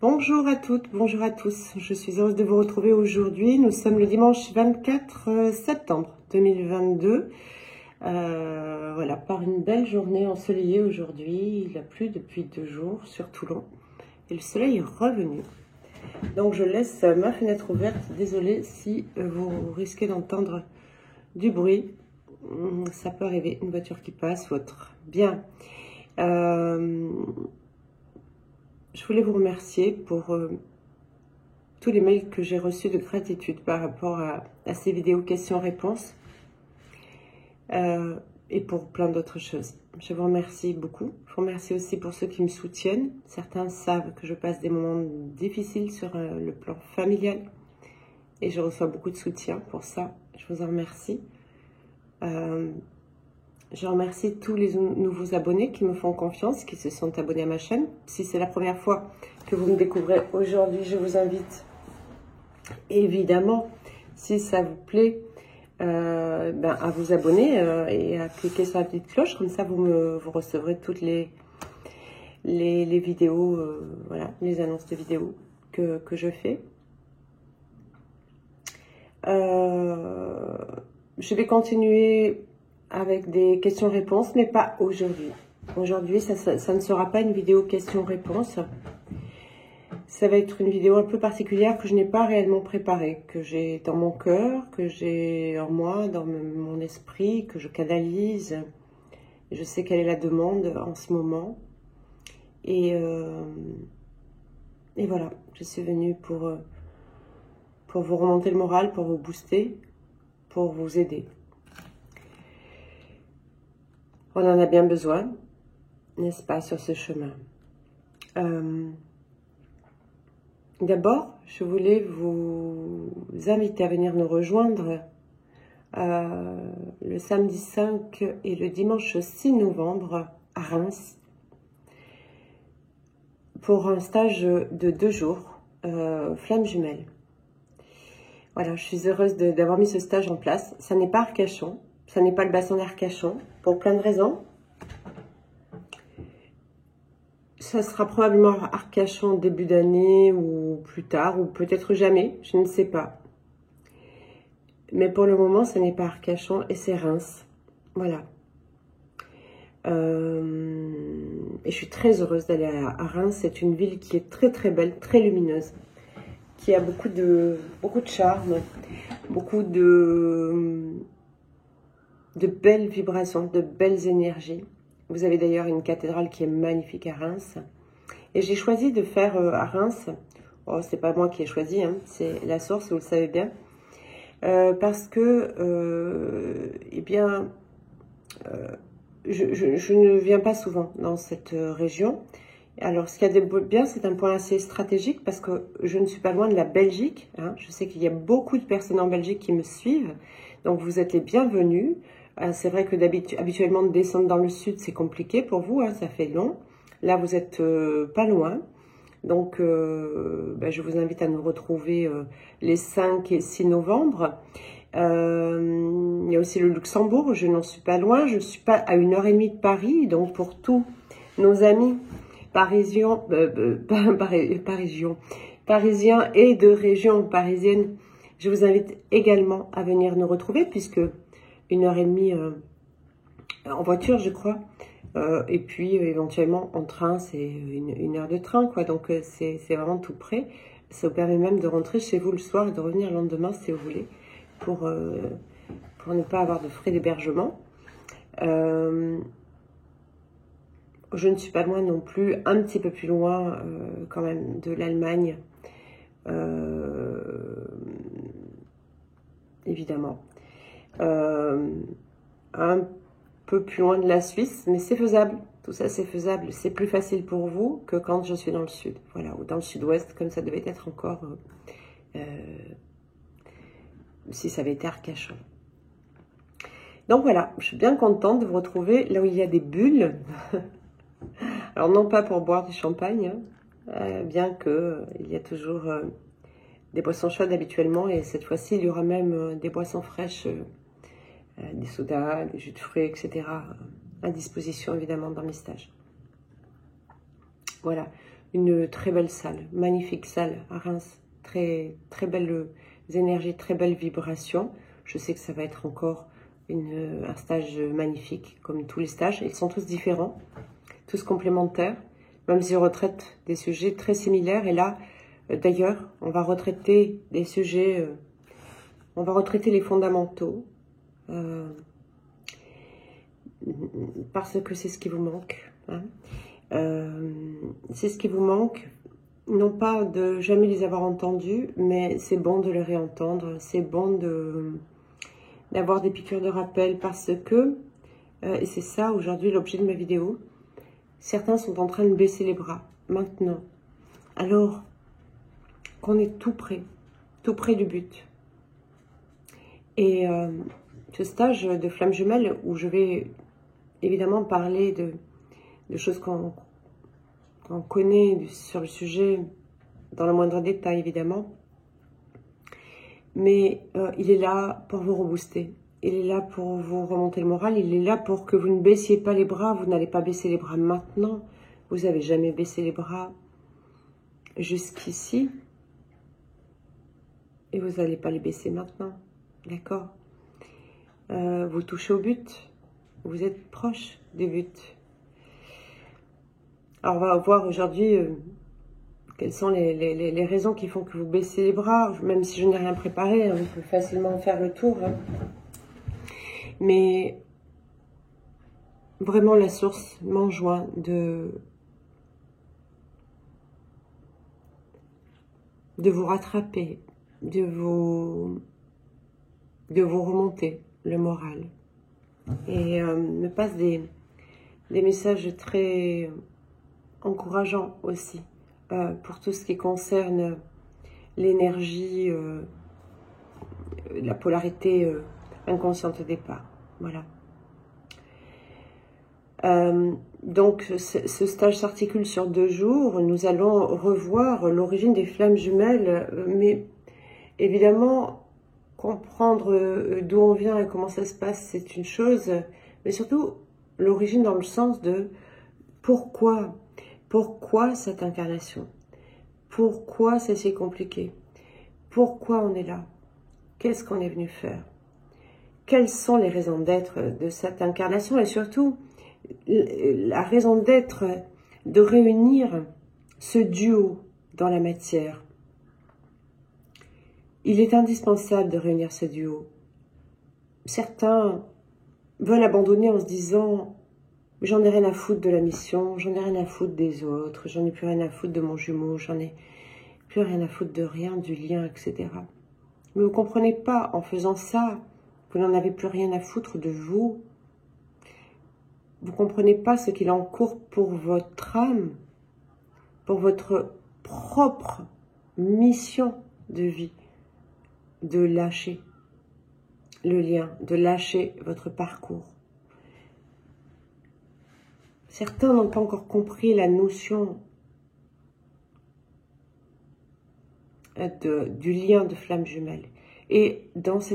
Bonjour à toutes, bonjour à tous. Je suis heureuse de vous retrouver aujourd'hui. Nous sommes le dimanche 24 septembre 2022. Voilà, par une belle journée ensoleillée aujourd'hui. Il a plu depuis 2 jours sur Toulon et le soleil est revenu. Donc je laisse ma fenêtre ouverte. Désolée si vous risquez d'entendre du bruit. Ça peut arriver, une voiture qui passe ou autre. Bien. Je voulais vous remercier pour tous les mails que j'ai reçus de gratitude par rapport à ces vidéos questions-réponses et pour plein d'autres choses. Je vous remercie beaucoup. Je vous remercie aussi pour ceux qui me soutiennent. Certains savent que je passe des moments difficiles sur le plan familial et je reçois beaucoup de soutien pour ça. Je vous en remercie. Je remercie tous les nouveaux abonnés qui me font confiance, qui se sont abonnés à ma chaîne. Si c'est la première fois que vous me découvrez aujourd'hui, je vous invite, évidemment, si ça vous plaît, à vous abonner et à cliquer sur la petite cloche. Comme ça, vous recevrez toutes les vidéos, voilà, les annonces de vidéos que je fais. Je vais continuer avec des questions-réponses, mais pas aujourd'hui. Aujourd'hui, ça ne sera pas une vidéo questions-réponses. Ça va être une vidéo un peu particulière que je n'ai pas réellement préparée, que j'ai dans mon cœur, que j'ai en moi, dans mon esprit, que je canalise. Je sais quelle est la demande en ce moment. Et voilà, je suis venue pour vous remonter le moral, pour vous booster, pour vous aider. On en a bien besoin, n'est-ce pas, sur ce chemin. D'abord, je voulais vous inviter à venir nous rejoindre le samedi 5 et le dimanche 6 novembre à Reims pour un stage de 2 jours, flammes jumelles. Voilà, je suis heureuse d'avoir mis ce stage en place. Ça n'est pas Arcachon. Ça n'est pas le bassin d'Arcachon, pour plein de raisons. Ça sera probablement Arcachon début d'année ou plus tard, ou peut-être jamais, je ne sais pas. Mais pour le moment, ça n'est pas Arcachon et c'est Reims. Voilà. Et je suis très heureuse d'aller à Reims. C'est une ville qui est très très belle, très lumineuse, qui a beaucoup de charme, beaucoup de belles vibrations, de belles énergies. Vous avez d'ailleurs une cathédrale qui est magnifique à Reims. Et j'ai choisi de faire à Reims, oh, c'est pas moi qui ai choisi, hein, c'est la source, vous le savez bien, parce que, je ne viens pas souvent dans cette région. Alors, ce qu'il y a de bien, c'est un point assez stratégique parce que je ne suis pas loin de la Belgique. Hein. Je sais qu'il y a beaucoup de personnes en Belgique qui me suivent, donc vous êtes les bienvenus. C'est vrai que habituellement de descendre dans le sud, c'est compliqué pour vous, hein, ça fait long. Là, vous êtes pas loin. Donc, je vous invite à nous retrouver les 5 et 6 novembre. Il y a aussi le Luxembourg, je n'en suis pas loin. Je ne suis pas à 1h30 de Paris. Donc, pour tous nos amis parisiens et de région parisienne, je vous invite également à venir nous retrouver puisque 1h30 en voiture, je crois, et puis éventuellement en train, c'est une heure de train, quoi. Donc c'est vraiment tout près. Ça vous permet même de rentrer chez vous le soir et de revenir le lendemain si vous voulez, pour ne pas avoir de frais d'hébergement. Je ne suis pas loin non plus, un petit peu plus loin quand même de l'Allemagne, évidemment. Un peu plus loin de la Suisse, mais c'est faisable. Tout ça, c'est faisable. C'est plus facile pour vous que quand je suis dans le sud. Voilà, ou dans le sud-ouest, comme ça devait être encore si ça avait été Arcachon. Donc voilà, je suis bien contente de vous retrouver là où il y a des bulles. Alors non pas pour boire du champagne, hein, bien que il y a toujours des boissons chaudes habituellement, et cette fois-ci, il y aura même des boissons fraîches, des sodas, des jus de fruits, etc. à disposition évidemment dans mes stages. Voilà, une très belle salle, magnifique salle à Reims, très belles énergies, très belles vibrations. Je sais que ça va être encore un stage magnifique, comme tous les stages. Ils sont tous différents, tous complémentaires, même si on retraite des sujets très similaires. Et là, d'ailleurs, on va retraiter des sujets, on va retraiter les fondamentaux, parce que c'est ce qui vous manque. Hein. C'est ce qui vous manque, non pas de jamais les avoir entendus, mais c'est bon de les réentendre, c'est bon d'avoir des piqûres de rappel, parce que, et c'est ça aujourd'hui l'objet de ma vidéo, certains sont en train de baisser les bras, maintenant, alors qu'on est tout près du but. Et ce stage de flamme jumelle, où je vais évidemment parler de choses qu'on connaît sur le sujet, dans le moindre détail évidemment, mais il est là pour vous rebooster, il est là pour vous remonter le moral, il est là pour que vous ne baissiez pas les bras. Vous n'allez pas baisser les bras maintenant, vous n'avez jamais baissé les bras jusqu'ici, et vous n'allez pas les baisser maintenant, d'accord? Vous touchez au but, vous êtes proche du but. Alors on va voir aujourd'hui quelles sont les raisons qui font que vous baissez les bras, même si je n'ai rien préparé, hein, vous pouvez facilement faire le tour. Hein. Mais vraiment la source m'enjoint de vous rattraper, de vous remonter le moral. Et me passe des messages très encourageants aussi pour tout ce qui concerne l'énergie, la polarité inconsciente au départ. Voilà. Donc ce stage s'articule sur 2 jours. Nous allons revoir l'origine des flammes jumelles, mais évidemment comprendre d'où on vient et comment ça se passe, c'est une chose, mais surtout l'origine dans le sens de pourquoi cette incarnation, pourquoi c'est si compliqué, pourquoi on est là, qu'est-ce qu'on est venu faire, quelles sont les raisons d'être de cette incarnation, et surtout la raison d'être de réunir ce duo dans la matière. Il est indispensable de réunir ce duo. Certains veulent abandonner en se disant « j'en ai rien à foutre de la mission, j'en ai rien à foutre des autres, j'en ai plus rien à foutre de mon jumeau, j'en ai plus rien à foutre de rien, du lien, etc. » Mais vous ne comprenez pas, en faisant ça, vous n'en avez plus rien à foutre de vous. Vous ne comprenez pas ce qu'il en court pour votre âme, pour votre propre mission de vie, de lâcher le lien, de lâcher votre parcours. Certains n'ont pas encore compris la notion du lien de flamme jumelle. Et dans ce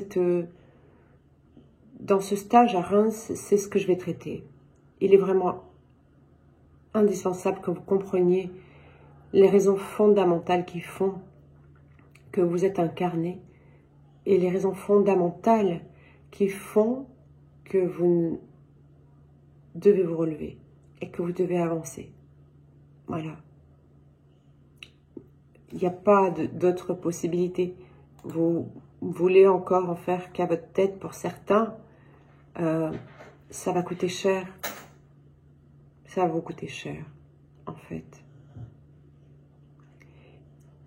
stage à Reims, c'est ce que je vais traiter. Il est vraiment indispensable que vous compreniez les raisons fondamentales qui font que vous êtes incarné et les raisons fondamentales qui font que vous devez vous relever et que vous devez avancer. Voilà. Il n'y a pas d'autre possibilité. Vous voulez encore en faire qu'à votre tête pour certains, ça va coûter cher. Ça va vous coûter cher, en fait.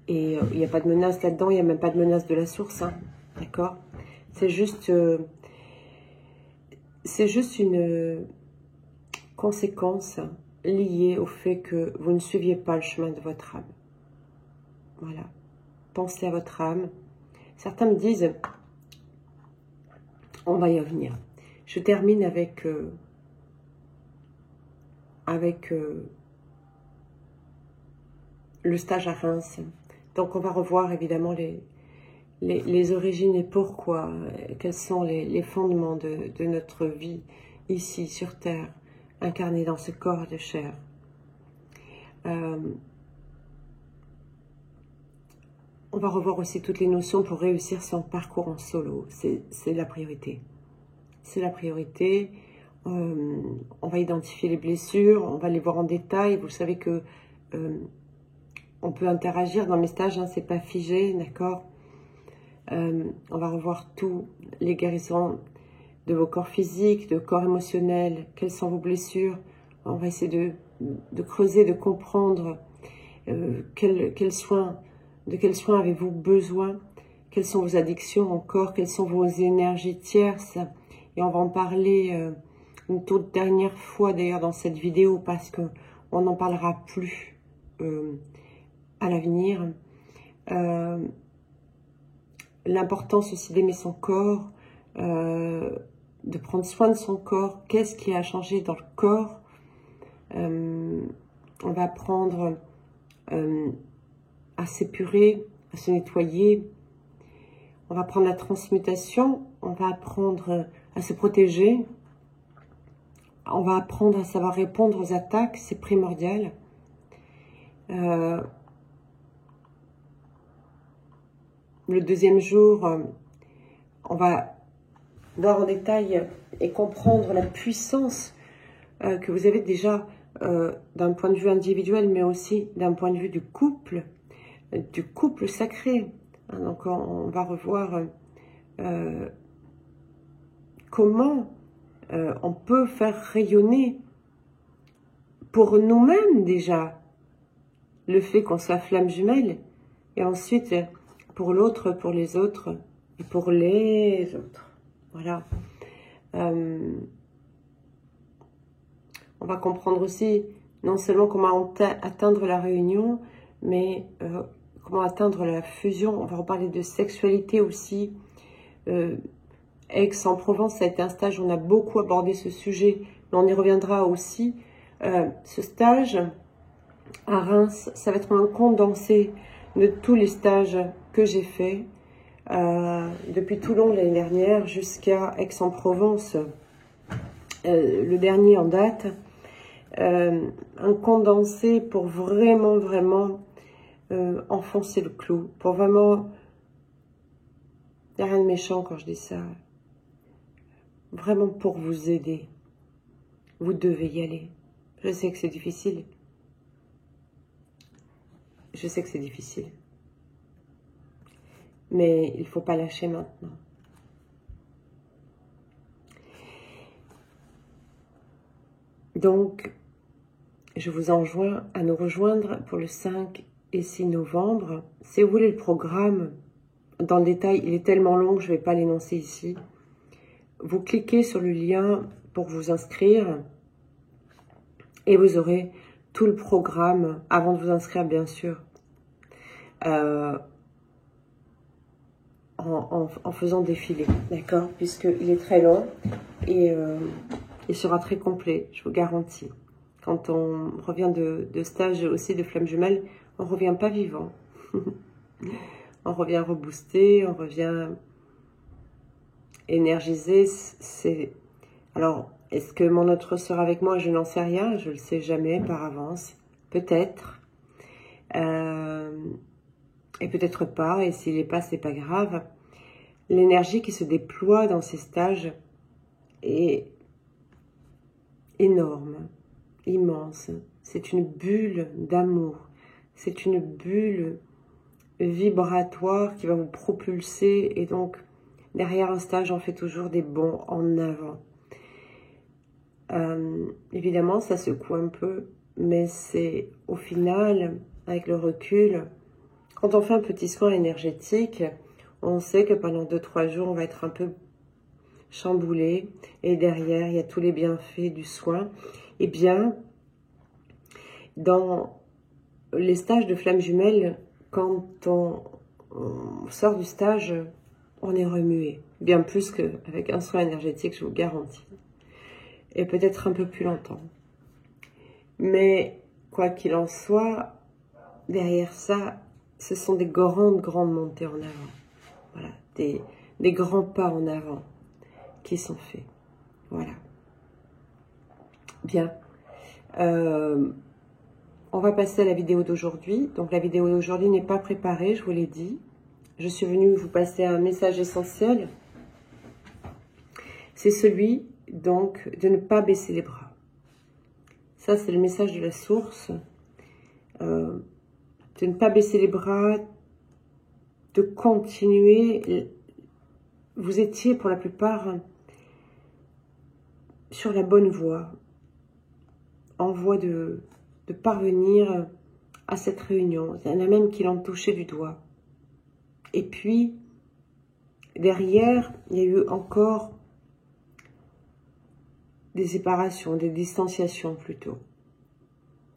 Et il n'y a pas de menace là-dedans, il n'y a même pas de menace de la source, hein, d'accord? C'est juste une conséquence liée au fait que vous ne suiviez pas le chemin de votre âme. Voilà. Pensez à votre âme. Certains me disent, on va y revenir. Je termine avec le stage à Reims. Donc on va revoir évidemment les origines et pourquoi, quels sont les fondements de notre vie ici sur Terre, incarnée dans ce corps de chair. on va revoir aussi toutes les notions pour réussir son parcours en solo. C'est la priorité. C'est la priorité. On va identifier les blessures, on va les voir en détail. Vous savez que on peut interagir dans mes stages, hein, c'est pas figé, d'accord. On va revoir tous les guérisons de vos corps physiques, de corps émotionnels, quelles sont vos blessures. On va essayer de creuser, de comprendre de quels soins avez-vous besoin, quelles sont vos addictions encore, quelles sont vos énergies tierces. Et on va en parler une toute dernière fois d'ailleurs dans cette vidéo parce qu'on n'en parlera plus à l'avenir. L'importance aussi d'aimer son corps, de prendre soin de son corps. Qu'est-ce qui a changé dans le corps? On va apprendre à s'épurer, à se nettoyer. On va apprendre la transmutation. On va apprendre à se protéger. On va apprendre à savoir répondre aux attaques. C'est primordial. Le deuxième jour, on va voir en détail et comprendre la puissance que vous avez déjà d'un point de vue individuel, mais aussi d'un point de vue du couple sacré. Donc on va revoir comment on peut faire rayonner pour nous-mêmes déjà le fait qu'on soit flamme jumelle, et ensuite pour l'autre, pour les autres, et pour les autres. Voilà. On va comprendre aussi non seulement comment atteindre la réunion, mais comment atteindre la fusion. On va reparler de sexualité aussi. Aix-en-Provence, ça a été un stage où on a beaucoup abordé ce sujet, mais on y reviendra aussi. Ce stage à Reims, ça va être un condensé de tous les stages que j'ai faits depuis Toulon l'année dernière jusqu'à Aix-en-Provence, le dernier en date. Un condensé pour vraiment enfoncer le clou, pour vraiment, il n'y a rien de méchant quand je dis ça, vraiment pour vous aider. Vous devez y aller. Je sais que c'est difficile. Je sais que c'est difficile. Mais il ne faut pas lâcher maintenant. Donc, je vous enjoins à nous rejoindre pour le 5 et 6 novembre. Si vous voulez le programme, dans le détail, il est tellement long que je ne vais pas l'énoncer ici. Vous cliquez sur le lien pour vous inscrire et vous aurez tout le programme avant de vous inscrire, bien sûr. En faisant défiler, d'accord? Puisqu'il est très long et il sera très complet, je vous garantis. Quand on revient de stage aussi de flamme jumelle, on ne revient pas vivant. On revient reboosté, on revient énergisé. Alors, est-ce que mon autre sera avec moi? Je n'en sais rien, je ne le sais jamais par avance. Peut-être. Et peut-être pas, et s'il n'est pas, c'est pas grave. L'énergie qui se déploie dans ces stages est énorme, immense. C'est une bulle d'amour. C'est une bulle vibratoire qui va vous propulser. Et donc, derrière un stage, on fait toujours des bonds en avant. Évidemment, ça secoue un peu, mais c'est au final, avec le recul, quand on fait un petit soin énergétique, on sait que pendant 2-3 jours, on va être un peu chamboulé. Et derrière, il y a tous les bienfaits du soin. Eh bien, dans les stages de flamme jumelle, quand on sort du stage, on est remué. Bien plus qu'avec un soin énergétique, je vous garantis. Et peut-être un peu plus longtemps. Mais, quoi qu'il en soit, derrière ça, ce sont des grandes montées en avant. Voilà, des grands pas en avant qui sont faits. Voilà. Bien. On on va passer à la vidéo d'aujourd'hui. Donc la vidéo d'aujourd'hui n'est pas préparée, je vous l'ai dit. Je suis venue vous passer un message essentiel. C'est celui, donc, de ne pas baisser les bras. Ça, c'est le message de la source. De ne pas baisser les bras, de continuer. Vous étiez, pour la plupart, sur la bonne voie, en voie de parvenir à cette réunion. Il y en a même qui l'ont touché du doigt. Et puis, derrière, il y a eu encore des séparations, des distanciations plutôt.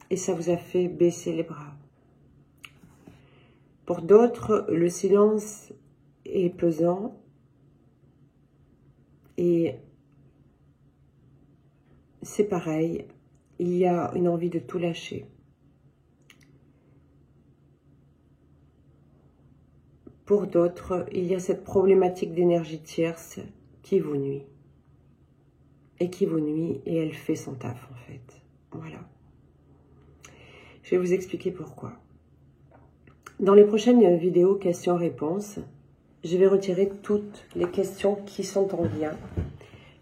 Et ça vous a fait baisser les bras. Pour d'autres, le silence est pesant et c'est pareil, il y a une envie de tout lâcher. Pour d'autres, il y a cette problématique d'énergie tierce qui vous nuit. Et qui vous nuit, et elle fait son taf en fait. Voilà. Je vais vous expliquer pourquoi. Dans les prochaines vidéos questions-réponses, je vais retirer toutes les questions qui sont en lien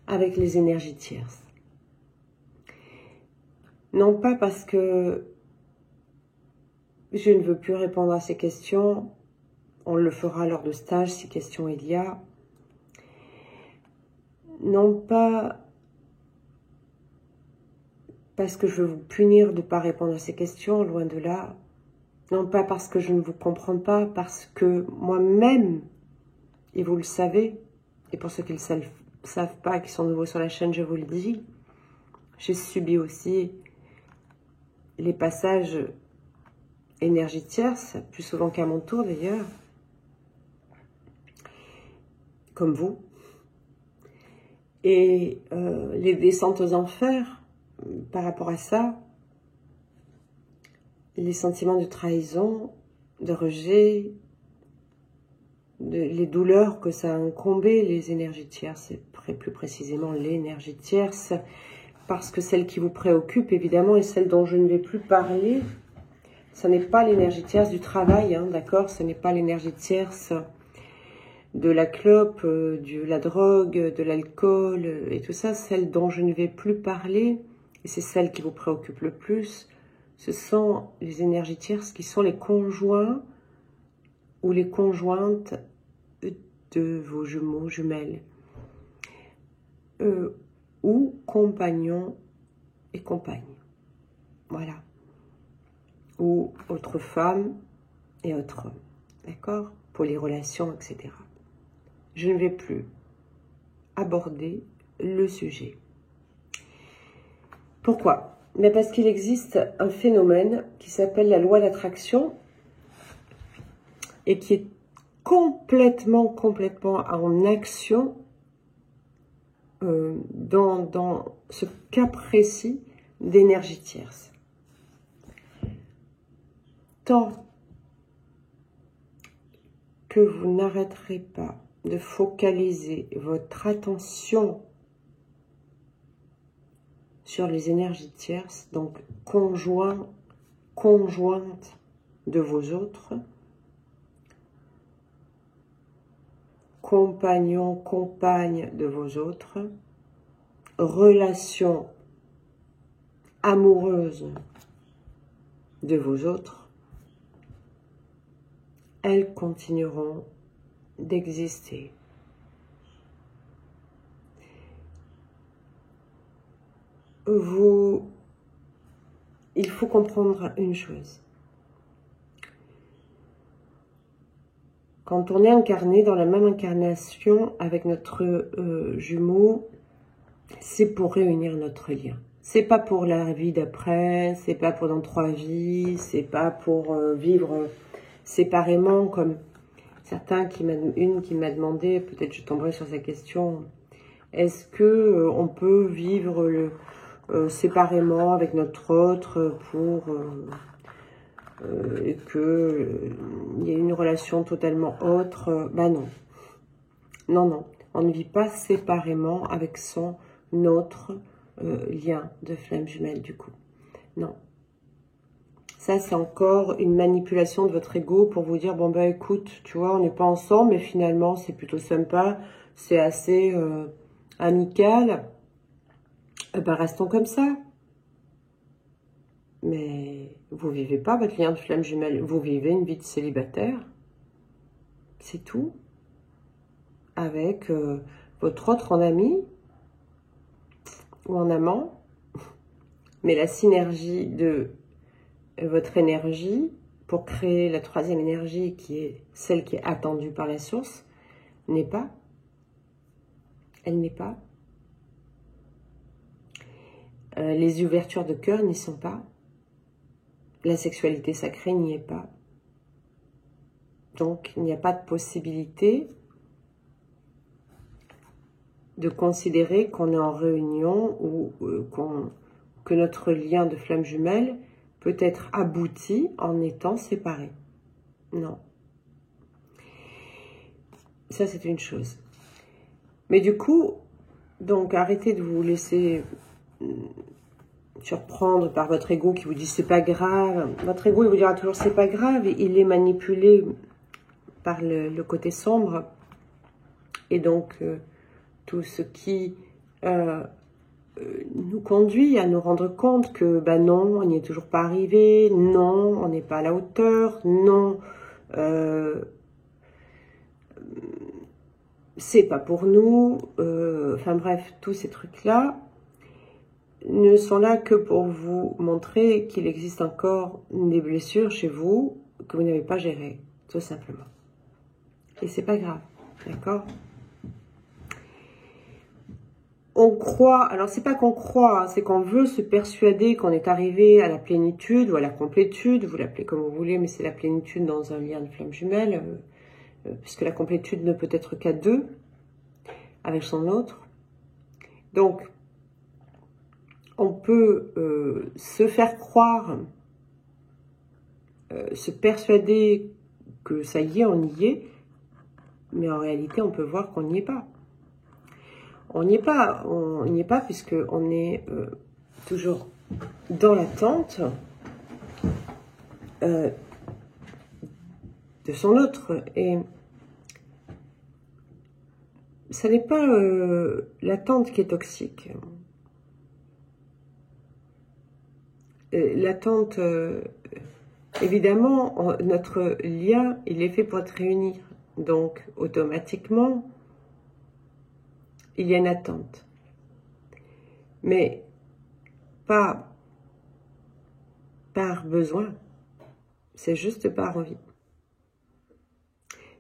avec les énergies tierces. Non pas parce que je ne veux plus répondre à ces questions, on le fera lors de stage si questions il y a. Non pas parce que je veux vous punir de ne pas répondre à ces questions, loin de là. Non pas parce que je ne vous comprends pas, parce que moi-même, et vous le savez, et pour ceux qui ne le savent pas, qui sont nouveaux sur la chaîne, je vous le dis, j'ai subi aussi les passages énergie tierce, plus souvent qu'à mon tour d'ailleurs, comme vous, et les descentes aux enfers par rapport à ça, les sentiments de trahison, de rejet, les douleurs que ça a incombé, les énergies tierces, et plus précisément l'énergie tierce, parce que celle qui vous préoccupe, évidemment, et celle dont je ne vais plus parler, ce n'est pas l'énergie tierce du travail, hein, d'accord? Ce n'est pas l'énergie tierce de la clope, de la drogue, de l'alcool, et tout ça. Celle dont je ne vais plus parler, et c'est celle qui vous préoccupe le plus, ce sont les énergies tierces qui sont les conjoints ou les conjointes de vos jumeaux, jumelles, ou compagnons et compagnes. Voilà. Ou autres femmes et autres hommes. D'accord? Pour les relations, etc. Je ne vais plus aborder le sujet. Pourquoi? Mais parce qu'il existe un phénomène qui s'appelle la loi d'attraction et qui est complètement en action dans ce cas précis d'énergie tierce. Tant que vous n'arrêterez pas de focaliser votre attention sur les énergies tierces, donc conjointes de vos autres, compagnons, compagnes de vos autres, relations amoureuses de vos autres, elles continueront d'exister. Il faut comprendre une chose. Quand on est incarné dans la même incarnation avec notre jumeau, c'est pour réunir notre lien. C'est pas pour la vie d'après, c'est pas pour dans 3 vies, c'est pas pour vivre séparément comme certains une qui m'a demandé, peut-être je tomberai sur sa question, est-ce que on peut vivre séparément avec notre autre pour qu'il y ait une relation totalement autre? Ben non. Non, on ne vit pas séparément avec son autre lien de flamme jumelle du coup. Non. Ça, c'est encore une manipulation de votre ego pour vous dire, bon, bah écoute, tu vois, on n'est pas ensemble, mais finalement, c'est plutôt sympa, c'est assez amical. Ben, restons comme ça. Mais vous vivez pas votre lien de flamme jumelle, vous vivez une vie de célibataire. C'est tout. Avec votre autre en ami ou en amant. Mais la synergie de votre énergie pour créer la troisième énergie qui est celle qui est attendue par la source n'est pas. Elle n'est pas. Les ouvertures de cœur n'y sont pas. La sexualité sacrée n'y est pas. Donc, il n'y a pas de possibilité de considérer qu'on est en réunion ou que notre lien de flamme jumelle peut être abouti en étant séparés. Non. Ça, c'est une chose. Mais du coup, donc, arrêtez de vous laisser surprendre par votre ego qui vous dit c'est pas grave. Votre ego, il vous dira toujours c'est pas grave. Il est manipulé par le côté sombre. Et donc, tout ce qui nous conduit à nous rendre compte que ben non, on n'y est toujours pas arrivé, non, on n'est pas à la hauteur, non, c'est pas pour nous, enfin bref, tous ces trucs-là ne sont là que pour vous montrer qu'il existe encore des blessures chez vous que vous n'avez pas gérées, tout simplement. Et c'est pas grave, d'accord ? On croit, alors c'est pas qu'on croit, hein, c'est qu'on veut se persuader qu'on est arrivé à la plénitude ou à la complétude, vous l'appelez comme vous voulez, mais c'est la plénitude dans un lien de flamme jumelle, puisque la complétude ne peut être qu'à deux, avec son autre. Donc, on peut se faire croire, se persuader que ça y est, on y est, mais en réalité, on peut voir qu'on n'y est pas. On n'y est pas puisqu'on est toujours dans l'attente de son autre. Et ça n'est pas l'attente qui est toxique. L'attente, évidemment, notre lien, il est fait pour être réuni. Donc, automatiquement, il y a une attente. Mais pas par besoin. C'est juste par envie.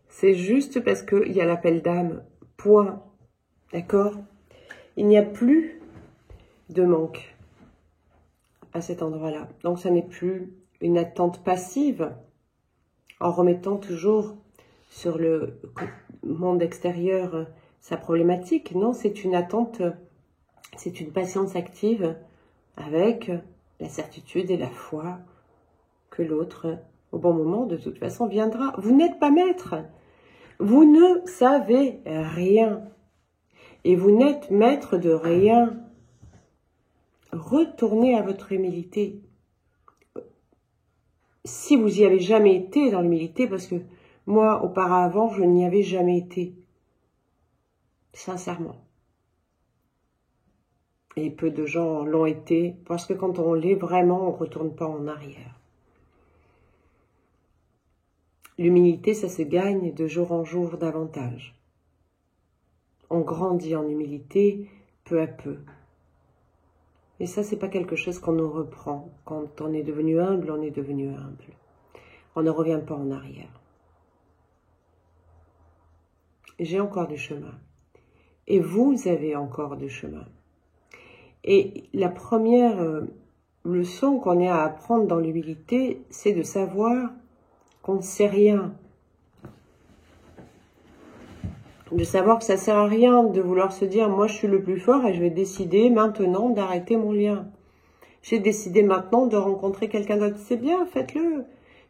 C'est juste parce qu'il y a l'appel d'âme. Point. D'accord? Il n'y a plus de manque à cet endroit-là. Donc, ça n'est plus une attente passive en remettant toujours sur le monde extérieur sa problématique. Non, c'est une attente, c'est une patience active avec la certitude et la foi que l'autre, au bon moment, de toute façon, viendra. Vous n'êtes pas maître. Vous ne savez rien. Et vous n'êtes maître de rien. Retournez à votre humilité. Si vous y avez jamais été dans l'humilité, parce que moi, auparavant, je n'y avais jamais été. Sincèrement. Et peu de gens l'ont été, parce que quand on l'est vraiment, on ne retourne pas en arrière. L'humilité, ça se gagne de jour en jour davantage. On grandit en humilité peu à peu. Et ça, c'est pas quelque chose qu'on nous reprend. Quand on est devenu humble, on est devenu humble. On ne revient pas en arrière. J'ai encore du chemin. Et vous avez encore du chemin. Et la première leçon qu'on a à apprendre dans l'humilité, c'est de savoir qu'on ne sait rien. De savoir que ça ne sert à rien de vouloir se dire « moi je suis le plus fort et je vais décider maintenant d'arrêter mon lien. J'ai décidé maintenant de rencontrer quelqu'un d'autre. » C'est bien, faites-le.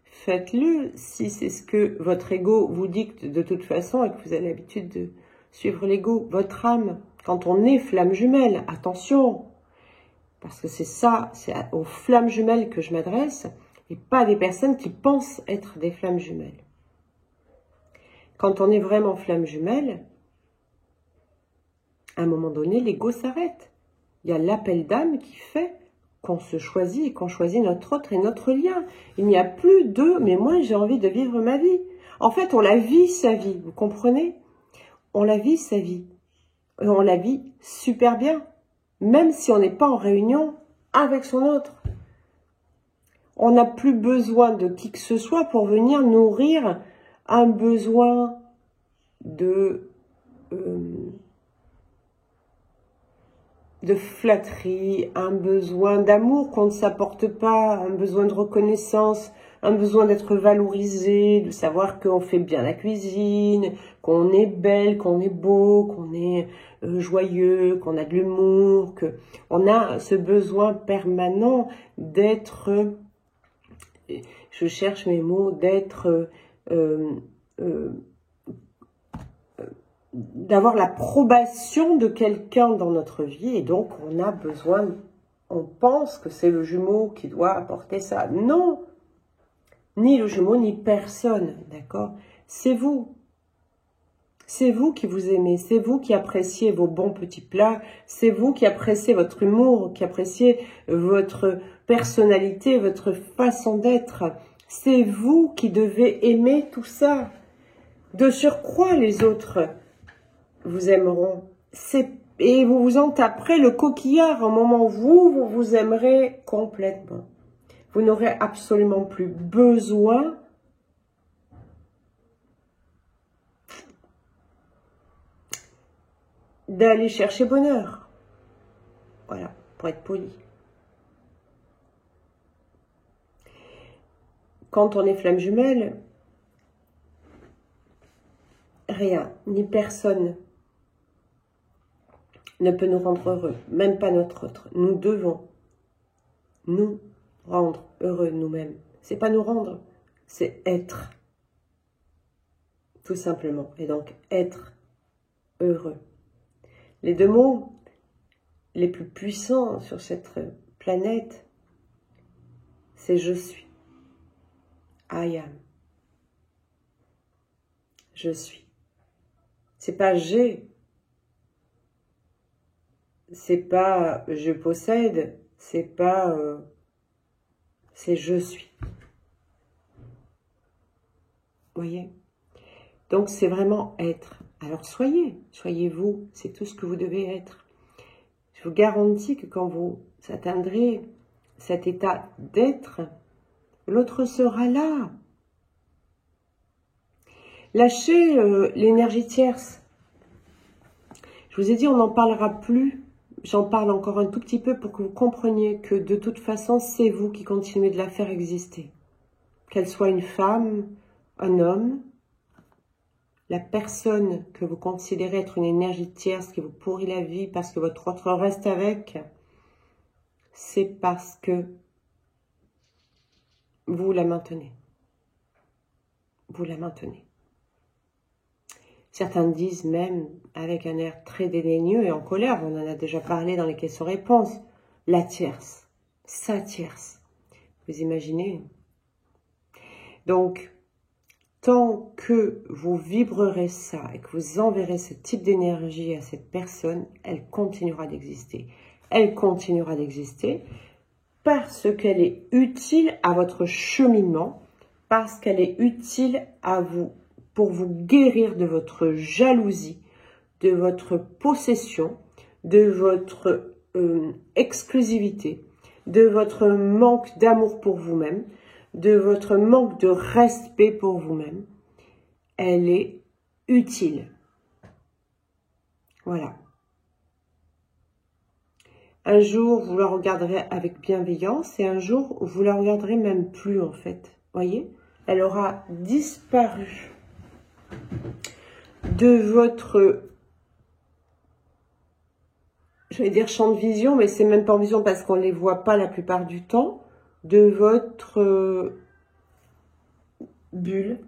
Faites-le si c'est ce que votre ego vous dicte de toute façon et que vous avez l'habitude de suivre l'ego. Votre âme, quand on est flamme jumelle, attention, parce que c'est ça, c'est aux flammes jumelles que je m'adresse. et pas des personnes qui pensent être des flammes jumelles. Quand on est vraiment flamme jumelle, à un moment donné, l'ego s'arrête. Il y a l'appel d'âme qui fait qu'on se choisit et qu'on choisit notre autre et notre lien. Il n'y a plus de « mais moi j'ai envie de vivre ma vie ». En fait, on la vit sa vie, vous comprenez? On la vit sa vie. Et on la vit super bien, même si on n'est pas en réunion avec son autre. On n'a plus besoin de qui que ce soit pour venir nourrir un besoin de flatterie, un besoin d'amour qu'on ne s'apporte pas, un besoin de reconnaissance, un besoin d'être valorisé, de savoir qu'on fait bien la cuisine, qu'on est belle, qu'on est beau, qu'on est joyeux, qu'on a de l'humour, qu'on a ce besoin permanent d'être, je cherche mes mots, d'être, d'avoir l'approbation de quelqu'un dans notre vie, et donc on a besoin, on pense que c'est le jumeau qui doit apporter ça. Non, ni le jumeau, ni personne, d'accord? C'est vous. C'est vous qui vous aimez, c'est vous qui appréciez vos bons petits plats, c'est vous qui appréciez votre humour, qui appréciez votre personnalité, votre façon d'être. C'est vous qui devez aimer tout ça. De surcroît, les autres vous aimeront. Et vous vous en taperez le coquillard au moment où vous vous aimerez complètement. Vous n'aurez absolument plus besoin d'aller chercher bonheur. Voilà, pour être poli. Quand on est flamme jumelle, rien, ni personne ne peut nous rendre heureux, même pas notre autre. Nous devons nous rendre heureux nous-mêmes. C'est pas nous rendre, c'est être. Tout simplement. Et donc, être heureux. Les deux mots les plus puissants sur cette planète, c'est je suis. I am. Je suis. C'est pas j'ai. C'est pas je possède. C'est pas c'est je suis. Voyez? Donc c'est vraiment être. Alors soyez vous, c'est tout ce que vous devez être. Je vous garantis que quand vous atteindrez cet état d'être, l'autre sera là. Lâchez l'énergie tierce. Je vous ai dit, on n'en parlera plus. J'en parle encore un tout petit peu pour que vous compreniez que de toute façon, c'est vous qui continuez de la faire exister. Qu'elle soit une femme, un homme, la personne que vous considérez être une énergie tierce qui vous pourrit la vie parce que votre autre reste avec, c'est parce que vous la maintenez. Vous la maintenez. Certains disent même, avec un air très dédaigneux et en colère, on en a déjà parlé dans les questions-réponses, la tierce, sa tierce. Vous imaginez? Donc, tant que vous vibrerez ça et que vous enverrez ce type d'énergie à cette personne, elle continuera d'exister. Elle continuera d'exister parce qu'elle est utile à votre cheminement, parce qu'elle est utile à vous, pour vous guérir de votre jalousie, de votre possession, de votre exclusivité, de votre manque d'amour pour vous-même, de votre manque de respect pour vous-même. Elle est utile. Voilà. Un jour, vous la regarderez avec bienveillance et un jour, vous la regarderez même plus en fait. Voyez, elle aura disparu de votre, je vais dire champ de vision, mais c'est même pas en vision parce qu'on ne les voit pas la plupart du temps, de votre bulle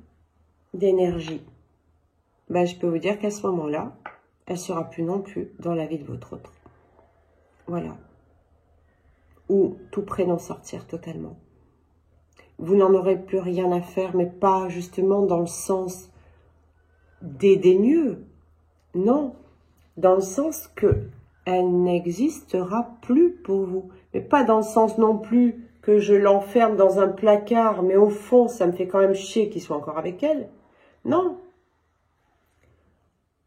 d'énergie. Ben, je peux vous dire qu'à ce moment-là, elle ne sera plus non plus dans la vie de votre autre. Voilà. Ou tout près d'en sortir totalement. vous n'en aurez plus rien à faire, mais pas justement dans le sens dédaigneux. Non, dans le sens que elle n'existera plus pour vous. Mais pas dans le sens non plus que je l'enferme dans un placard, mais au fond, ça me fait quand même chier qu'il soit encore avec elle. Non.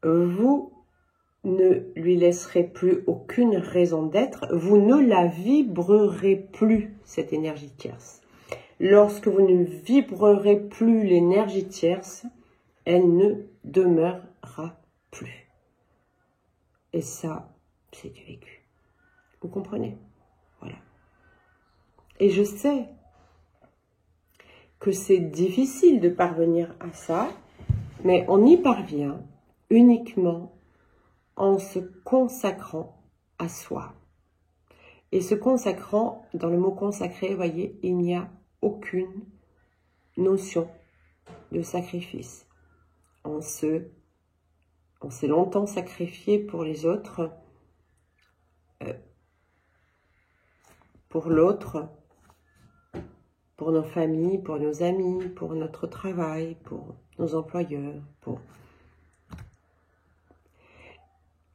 Vous ne lui laisserez plus aucune raison d'être. Vous ne la vibrerez plus, cette énergie tierce. Lorsque vous ne vibrerez plus l'énergie tierce, elle ne demeurera plus. Et ça, c'est du vécu. Vous comprenez? Voilà. Et je sais que c'est difficile de parvenir à ça, mais on y parvient uniquement en se consacrant à soi. Et se consacrant, dans le mot consacré, vous voyez, il n'y a aucune notion de sacrifice. On s'est longtemps sacrifié pour les autres, pour l'autre, pour nos familles, pour nos amis, pour notre travail, pour nos employeurs.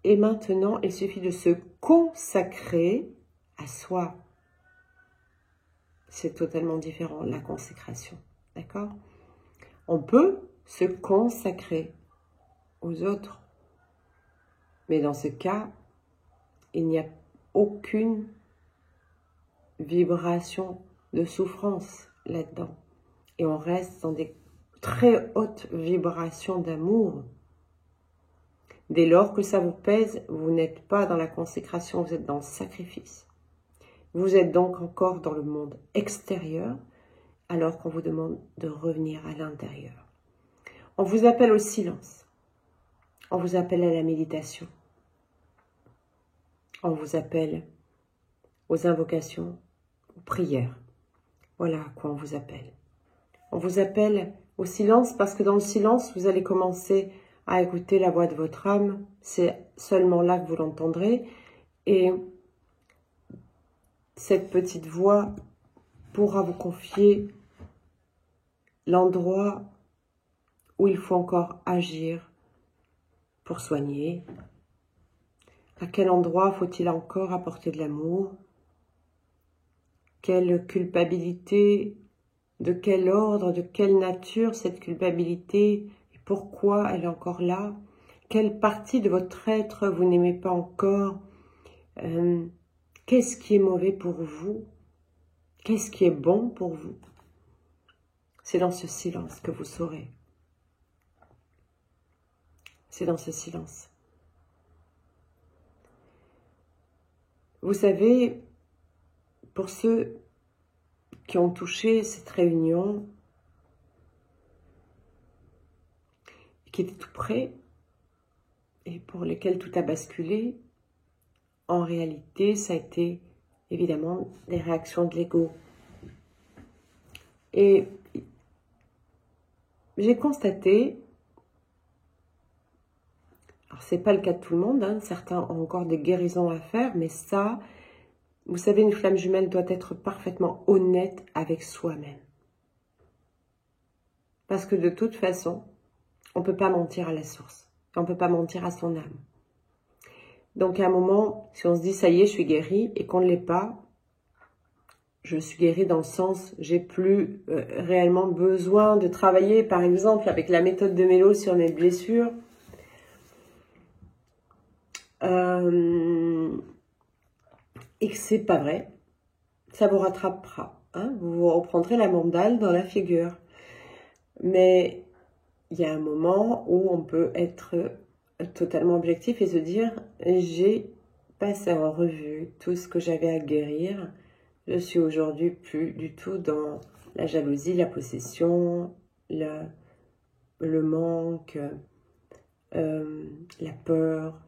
Et maintenant, il suffit de se consacrer à soi. C'est totalement différent, la consécration. D'accord? On peut se consacrer aux autres. Mais dans ce cas, il n'y a aucune vibration de souffrance là-dedans. Et on reste dans des très hautes vibrations d'amour. Dès lors que ça vous pèse, vous n'êtes pas dans la consécration, vous êtes dans le sacrifice. Vous êtes donc encore dans le monde extérieur, alors qu'on vous demande de revenir à l'intérieur. On vous appelle au silence. On vous appelle à la méditation. On vous appelle aux invocations, aux prières. Voilà à quoi on vous appelle. On vous appelle au silence parce que dans le silence, vous allez commencer à écouter la voix de votre âme. C'est seulement là que vous l'entendrez. Et cette petite voix pourra vous confier l'endroit où il faut encore agir pour soigner. À quel endroit faut-il encore apporter de l'amour? Quelle culpabilité, de quel ordre, de quelle nature cette culpabilité, et pourquoi elle est encore là? Quelle partie de votre être vous n'aimez pas encore? Qu'est-ce qui est mauvais pour vous? Qu'est-ce qui est bon pour vous? C'est dans ce silence que vous saurez. C'est dans ce silence. Vous savez, pour ceux qui ont touché cette réunion, qui étaient tout près, et pour lesquels tout a basculé, en réalité, ça a été évidemment des réactions de l'ego. Et j'ai constaté, alors c'est pas le cas de tout le monde, hein, certains ont encore des guérisons à faire, mais ça, vous savez, une flamme jumelle doit être parfaitement honnête avec soi-même. Parce que de toute façon, on ne peut pas mentir à la source. On ne peut pas mentir à son âme. Donc à un moment, si on se dit, ça y est, je suis guérie, et qu'on ne l'est pas, je suis guérie dans le sens, j'ai plus réellement besoin de travailler, par exemple, avec la méthode de Mélo sur mes blessures. Et que c'est pas vrai, ça vous rattrapera. Hein, vous vous reprendrez la mandale dans la figure. Mais il y a un moment où on peut être totalement objectif et se dire, j'ai passé en revue tout ce que j'avais à guérir. Je suis aujourd'hui plus du tout dans la jalousie, la possession, le manque, la peur,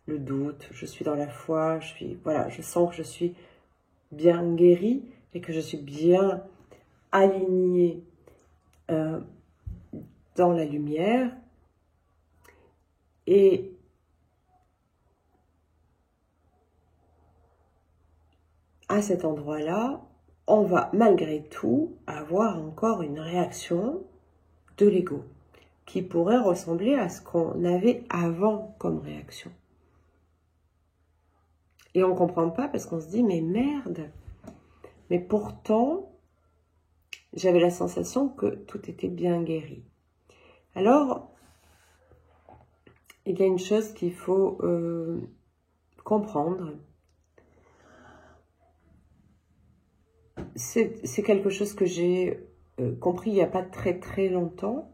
le doute. Je suis dans la foi, voilà, je sens que je suis bien guérie et que je suis bien alignée dans la lumière. Et à cet endroit-là, on va malgré tout avoir encore une réaction de l'ego qui pourrait ressembler à ce qu'on avait avant comme réaction. Et on ne comprend pas parce qu'on se dit, mais merde, mais pourtant, j'avais la sensation que tout était bien guéri. Alors, il y a une chose qu'il faut comprendre. C'est quelque chose que j'ai compris il n'y a pas très très longtemps.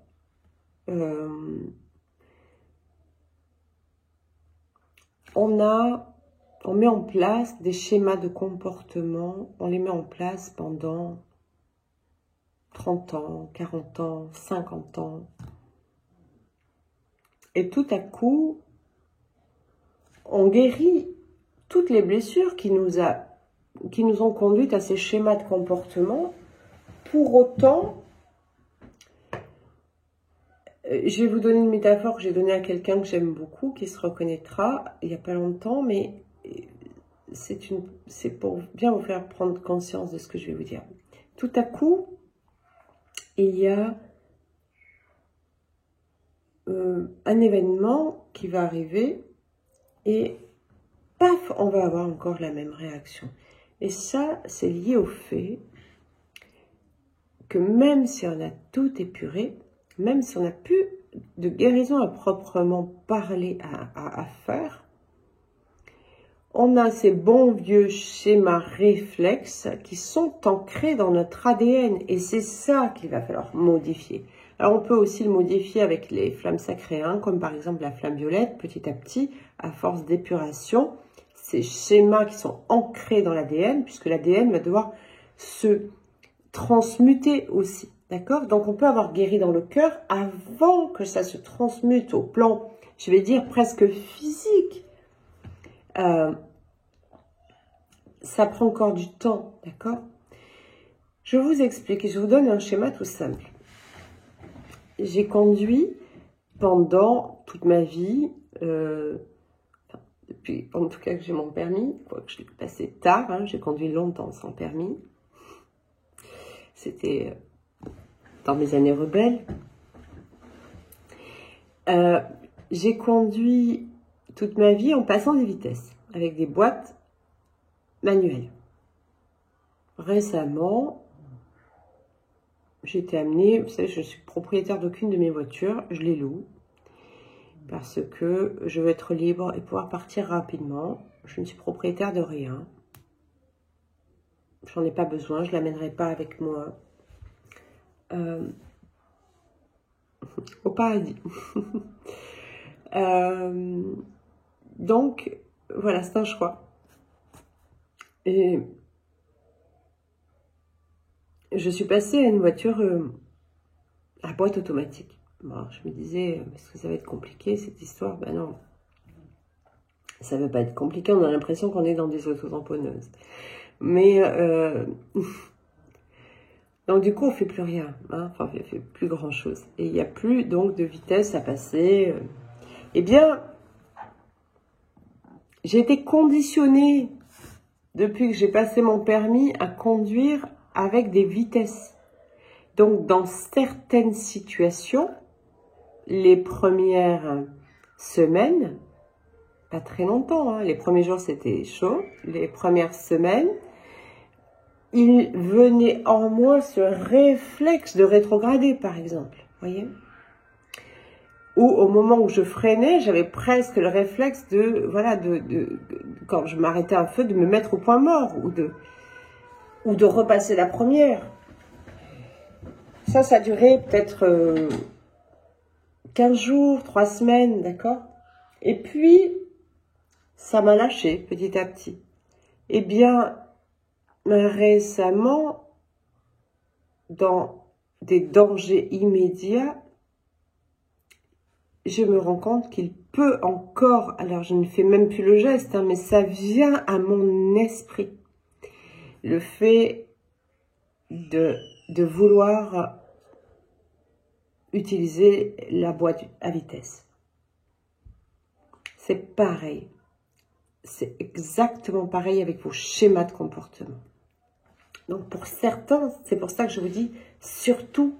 On met en place des schémas de comportement, on les met en place pendant 30 ans, 40 ans, 50 ans. Et tout à coup, on guérit toutes les blessures qui nous ont conduites à ces schémas de comportement. Pour autant, je vais vous donner une métaphore que j'ai donnée à quelqu'un que j'aime beaucoup, qui se reconnaîtra il n'y a pas longtemps, mais c'est pour bien vous faire prendre conscience de ce que je vais vous dire. Tout à coup, il y a un événement qui va arriver et paf, on va avoir encore la même réaction. Et ça, c'est lié au fait que même si on a tout épuré, même si on n'a plus de guérison à proprement parler à faire, on a ces bons vieux schémas réflexes qui sont ancrés dans notre ADN et c'est ça qu'il va falloir modifier. Alors on peut aussi le modifier avec les flammes sacrées, hein, comme par exemple la flamme violette, petit à petit, à force d'épuration, ces schémas qui sont ancrés dans l'ADN, puisque l'ADN va devoir se transmuter aussi, d'accord? Donc on peut avoir guéri dans le cœur avant que ça se transmute au plan, je vais dire presque physique. Ça prend encore du temps, d'accord? Je vous explique, je vous donne un schéma tout simple. J'ai conduit pendant toute ma vie, depuis en tout cas que j'ai mon permis, quoique je l'ai passé tard, hein, j'ai conduit longtemps sans permis. C'était dans mes années rebelles. J'ai conduit toute ma vie en passant des vitesses, avec des boîtes manuelles. Récemment, j'ai été amenée, vous savez, je suis propriétaire d'aucune de mes voitures, je les loue, parce que je veux être libre et pouvoir partir rapidement. Je ne suis propriétaire de rien. J'en ai pas besoin, je ne l'amènerai pas avec moi. Au paradis. Donc, voilà, c'est un choix. Et je suis passée à une voiture à boîte automatique. Bon, je me disais, est-ce que ça va être compliqué cette histoire? Ben non, ça ne va pas être compliqué, on a l'impression qu'on est dans des auto-tamponneuses. Mais, donc du coup, on ne fait plus rien, hein, enfin, on ne fait plus grand-chose. Et il n'y a plus donc de vitesse à passer. Eh bien, j'ai été conditionnée, depuis que j'ai passé mon permis, à conduire avec des vitesses. Donc, dans certaines situations, les premières semaines, pas très longtemps, hein, les premiers jours c'était chaud, les premières semaines, il venait en moi ce réflexe de rétrograder, par exemple, voyez, ou au moment où je freinais, j'avais presque le réflexe de, voilà, quand je m'arrêtais un feu, de me mettre au point mort, ou de repasser la première. Ça a duré peut-être 15 jours, 3 semaines, d'accord? Et puis, ça m'a lâché petit à petit. Eh bien, récemment, dans des dangers immédiats, je me rends compte qu'il peut encore, alors je ne fais même plus le geste, hein, mais ça vient à mon esprit. Le fait de vouloir utiliser la boîte à vitesse. C'est pareil. C'est exactement pareil avec vos schémas de comportement. Donc pour certains, c'est pour ça que je vous dis, surtout,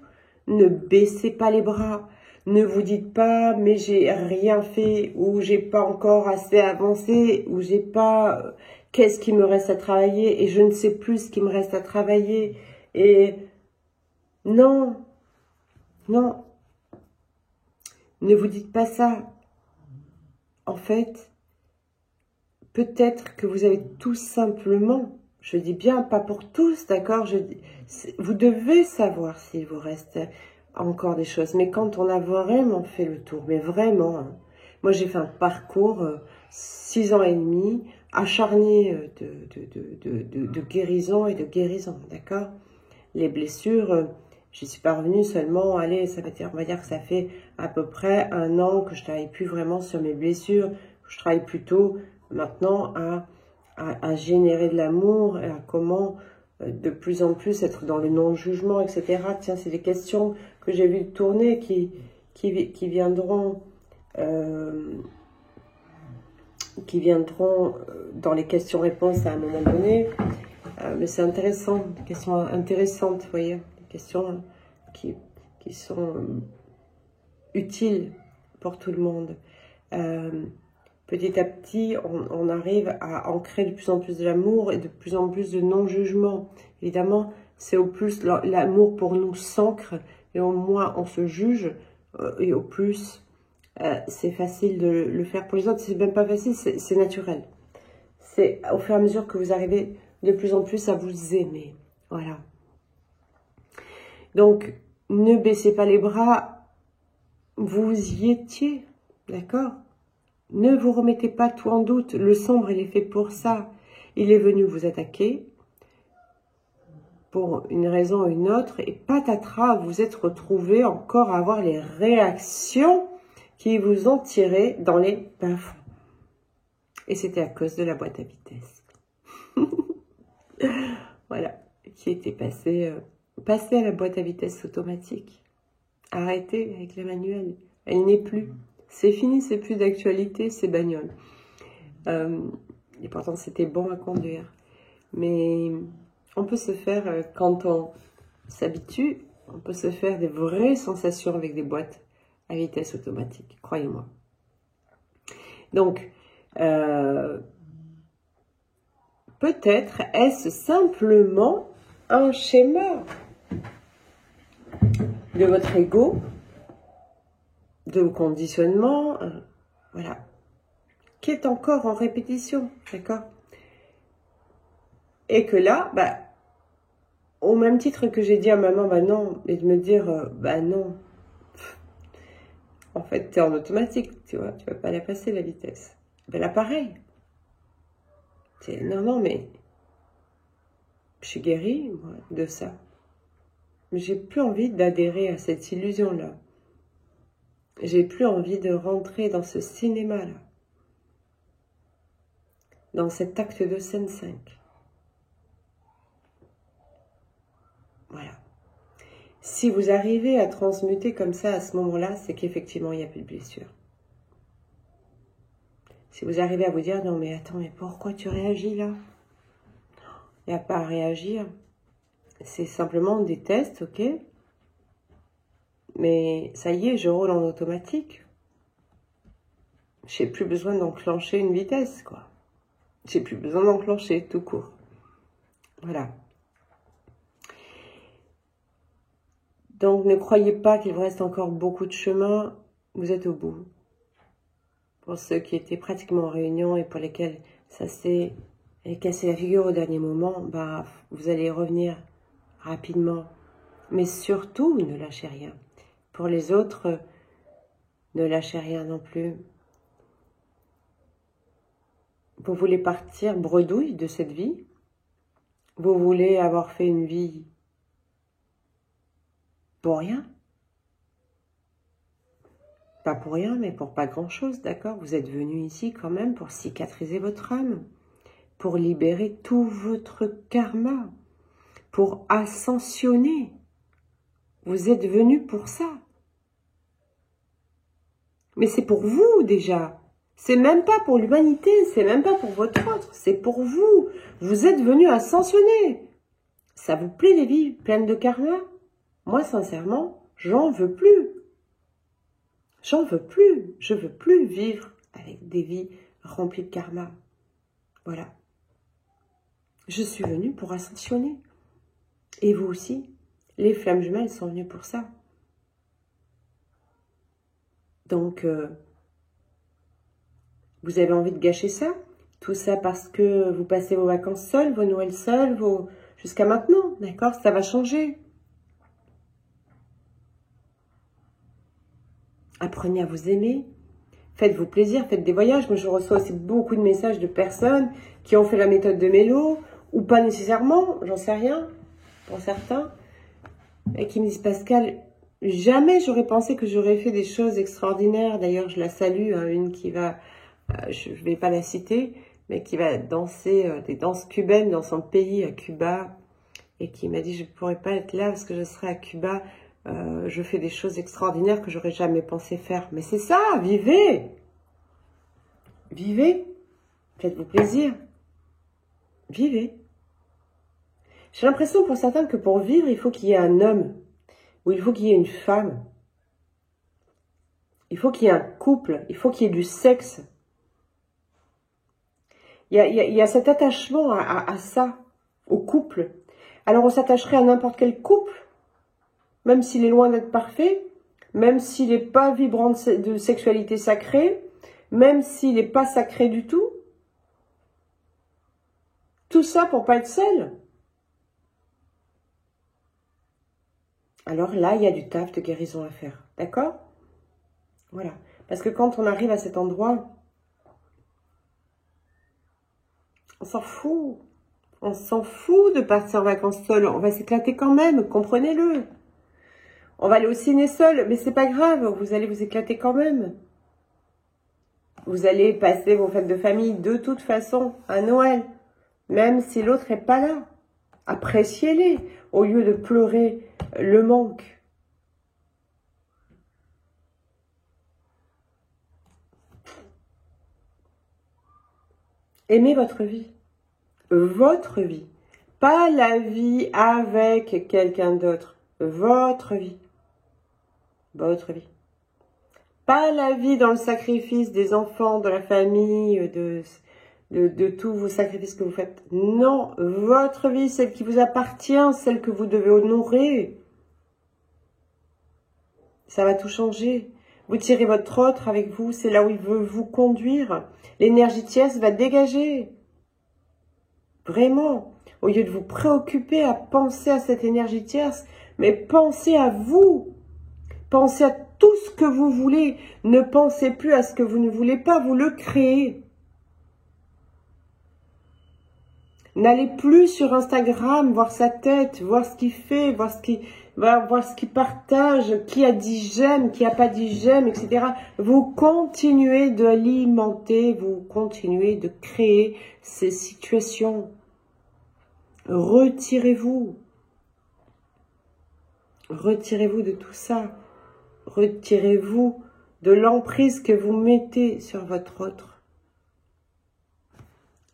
ne baissez pas les bras. Ne vous dites pas, mais j'ai rien fait, ou j'ai pas encore assez avancé, ou j'ai pas, qu'est-ce qui me reste à travailler, et je ne sais plus ce qui me reste à travailler. Et non, non, ne vous dites pas ça. En fait, peut-être que vous avez tout simplement, je dis bien pas pour tous, d'accord, vous devez savoir s'il vous reste encore des choses. Mais quand on a vraiment fait le tour, mais vraiment, hein, moi j'ai fait un parcours 6 ans et demi, acharné de guérison et de guérison, d'accord. Les blessures, je suis pas revenue seulement, allez, ça va dire, on va dire que ça fait à peu près 1 an que je travaille plus vraiment sur mes blessures, je travaille plutôt maintenant à générer de l'amour et à comment de plus en plus être dans le non-jugement, etc. Tiens, c'est des questions que j'ai vues tourner qui viendront dans les questions-réponses à un moment donné. Mais c'est intéressant, des questions intéressantes, vous voyez, des questions qui sont utiles pour tout le monde. Petit à petit, on arrive à ancrer de plus en plus de l'amour et de plus en plus de non-jugement. Évidemment, c'est au plus l'amour pour nous s'ancre et au moins on se juge et au plus c'est facile de le faire pour les autres. C'est même pas facile, c'est naturel. C'est au fur et à mesure que vous arrivez de plus en plus à vous aimer. Voilà. Donc, ne baissez pas les bras. Vous y étiez, d'accord? Ne vous remettez pas tout en doute. Le sombre, il est fait pour ça. Il est venu vous attaquer pour une raison ou une autre. Et patatras, vous êtes retrouvés encore à avoir les réactions qui vous ont tiré dans les bas-fonds. Et c'était à cause de la boîte à vitesse. Voilà, qui était passé à la boîte à vitesse automatique. Arrêtez avec la manuelle. Elle n'est plus. C'est fini, c'est plus d'actualité, ces bagnoles. Et pourtant, c'était bon à conduire. Mais on peut se faire, quand on s'habitue, on peut se faire des vraies sensations avec des boîtes à vitesse automatique, croyez-moi. Donc, peut-être est-ce simplement un schéma de votre ego, de conditionnement, voilà, qui est encore en répétition, d'accord? Et que là, bah, au même titre que j'ai dit à maman, bah non, et de me dire, bah non, en fait, tu es en automatique, tu vois, tu vas pas la passer la vitesse. Ben là, pareil. Non, non, mais je suis guérie, moi, de ça. Mais j'ai plus envie d'adhérer à cette illusion-là. J'ai plus envie de rentrer dans ce cinéma-là. Dans cet acte de scène 5. Voilà. Si vous arrivez à transmuter comme ça à ce moment-là, c'est qu'effectivement, il n'y a plus de blessure. Si vous arrivez à vous dire, non mais attends, mais pourquoi tu réagis là? Il n'y a pas à réagir. C'est simplement des tests, ok? Mais ça y est, je roule en automatique. J'ai plus besoin d'enclencher une vitesse, quoi. J'ai plus besoin d'enclencher, tout court. Voilà. Donc, ne croyez pas qu'il vous reste encore beaucoup de chemin. Vous êtes au bout. Pour ceux qui étaient pratiquement en réunion et pour lesquels ça s'est cassé la figure au dernier moment, bah, vous allez revenir rapidement. Mais surtout, ne lâchez rien. Pour les autres, ne lâchez rien non plus. Vous voulez partir bredouille de cette vie? Vous voulez avoir fait une vie pour rien? Pas pour rien, mais pour pas grand-chose, d'accord? Vous êtes venu ici quand même pour cicatriser votre âme, pour libérer tout votre karma, pour ascensionner. Vous êtes venu pour ça. Mais c'est pour vous déjà. C'est même pas pour l'humanité, c'est même pas pour votre autre, c'est pour vous. Vous êtes venu ascensionner. Ça vous plaît les vies pleines de karma? Moi, sincèrement, j'en veux plus. J'en veux plus. Je veux plus vivre avec des vies remplies de karma. Voilà. Je suis venue pour ascensionner. Et vous aussi. Les flammes jumelles sont venues pour ça. Donc, vous avez envie de gâcher ça? Tout ça parce que vous passez vos vacances seuls, vos Noëls seuls, jusqu'à maintenant, d'accord? Ça va changer. Apprenez à vous aimer. Faites-vous plaisir, faites des voyages. Moi, je reçois aussi beaucoup de messages de personnes qui ont fait la méthode de Mélo, ou pas nécessairement, j'en sais rien, pour certains, et qui me disent, Pascal, jamais j'aurais pensé que j'aurais fait des choses extraordinaires. D'ailleurs, je la salue, hein, une qui va, je ne vais pas la citer, mais qui va danser des danses cubaines dans son pays, à Cuba, et qui m'a dit, je ne pourrais pas être là parce que je serai à Cuba. Je fais des choses extraordinaires que j'aurais jamais pensé faire. Mais c'est ça, vivez! Vivez! Faites-vous plaisir! Vivez! J'ai l'impression pour certains que pour vivre, il faut qu'il y ait un homme, ou il faut qu'il y ait une femme. Il faut qu'il y ait un couple, il faut qu'il y ait du sexe. Il y a cet attachement à ça, au couple. Alors on s'attacherait à n'importe quel couple, même s'il est loin d'être parfait, même s'il n'est pas vibrant de sexualité sacrée, même s'il n'est pas sacré du tout. Tout ça pour pas être seul. Alors là, il y a du taf de guérison à faire. D'accord? Voilà. Parce que quand on arrive à cet endroit, on s'en fout. On s'en fout de partir en vacances seul. On va s'éclater quand même, comprenez-le. On va aller au ciné seul, mais c'est pas grave, vous allez vous éclater quand même. Vous allez passer vos fêtes de famille de toute façon à Noël, même si l'autre n'est pas là. Appréciez-les au lieu de pleurer le manque. Aimez votre vie. Votre vie. Pas la vie avec quelqu'un d'autre. Votre vie. Votre vie. Pas la vie dans le sacrifice des enfants, de la famille, de tous vos sacrifices que vous faites. Non, votre vie, celle qui vous appartient, celle que vous devez honorer. Ça va tout changer. Vous tirez votre autre avec vous, c'est là où il veut vous conduire. L'énergie tierce va dégager. Vraiment. Au lieu de vous préoccuper à penser à cette énergie tierce, mais pensez à vous. Pensez à tout ce que vous voulez. Ne pensez plus à ce que vous ne voulez pas, vous le créez. N'allez plus sur Instagram voir sa tête, voir ce qu'il fait, voir ce qu'il partage, qui a dit j'aime, qui n'a pas dit j'aime, etc. Vous continuez d'alimenter, vous continuez de créer ces situations. Retirez-vous. Retirez-vous de tout ça. Retirez-vous de l'emprise que vous mettez sur votre autre.